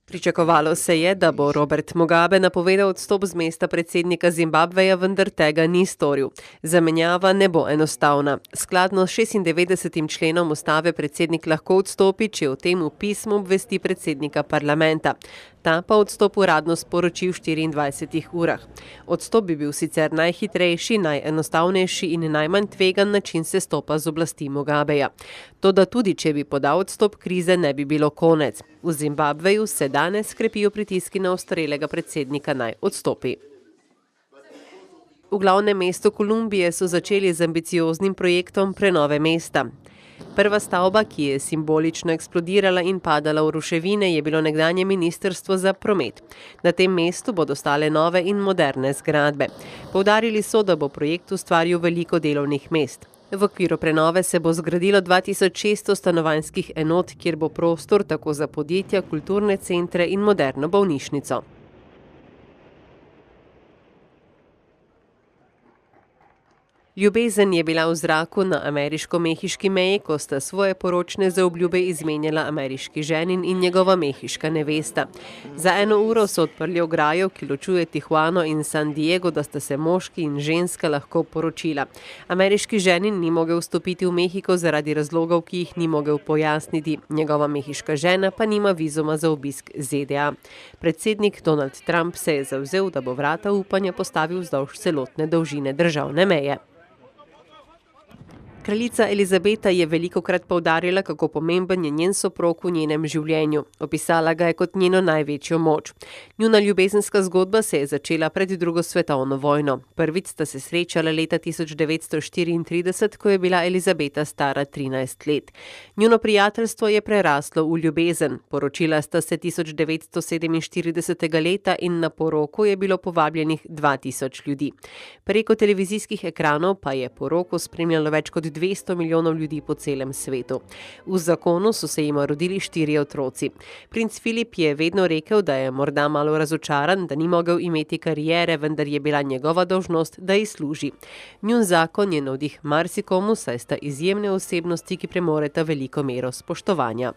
Pričakovalo se je, da bo Robert Mugabe napovedal odstop z mesta predsednika Zimbabveja, vendar tega ni storil. Zamenjava ne bo enostavna. Skladno s 96. členom ustave predsednik lahko odstopi, če o tem v pismu obvesti predsednika parlamenta. Ta pa odstop uradno sporoči v 24 urah. Odstop bi bil sicer najhitrejši, najenostavnejši in najmanj tvegan način sestopa z oblasti Mugabeja. Toda tudi, če bi podal odstop, krize ne bi bilo konec. V Zimbabveju se danes krepijo pritiski na ostarelega predsednika naj odstopi. V glavnem mestu Kolumbije so začeli z ambicioznim projektom prenove mesta. Prva stavba, ki je simbolično eksplodirala in padala v ruševine, je bilo nekdanje ministrstvo za promet. Na tem mestu bodo stale nove in moderne zgradbe. Poudarili so, da bo projekt ustvaril veliko delovnih mest. V okviru prenove se bo zgradilo 2600 stanovanjskih enot, kjer bo prostor tako za podjetja, kulturne centre in moderno bolnišnico. Ljubezen je bila v zraku na ameriško-mehiški meji, ko sta svoje poročne zaobljube izmenjala ameriški ženin in njegova mehiška nevesta. Za 1 uro so odprli ograjo, ki ločuje Tijuano in San Diego, da sta se moški in ženska lahko poročila. Ameriški ženin ni mogel vstopiti v Mehiko zaradi razlogov, ki jih ni mogel pojasniti. Njegova mehiška žena pa nima vizuma za obisk ZDA. Predsednik Donald Trump se je zavzel, da bo vrata upanja postavil vzdolž celotne dolžine državne meje. Kraljica Elizabeta je velikokrat poudarjala, kako pomemben je njen soprog v njenem življenju. Opisala ga je kot njeno največjo moč. Njuna ljubezenska zgodba se je začela pred drugo svetovno vojno. Prvič sta se srečala leta 1934, ko je bila Elizabeta stara 13 let. Njuno prijateljstvo je preraslo v ljubezen. Poročila sta se 1947. leta in na poroko je bilo povabljenih 2000 ljudi. Preko televizijskih ekranov pa je poroko spremljalo več kot 200 milijonov ljudi po celem svetu. V zakonu so se jima rodili 4 otroci. Princ Filip je vedno rekel, da je morda malo razočaran, da ni mogel imeti kariere, vendar je bila njegova dolžnost, da ji služi. Njun zakon je navdih marsikomu, saj sta izjemne osebnosti, ki premoreta veliko mero spoštovanja.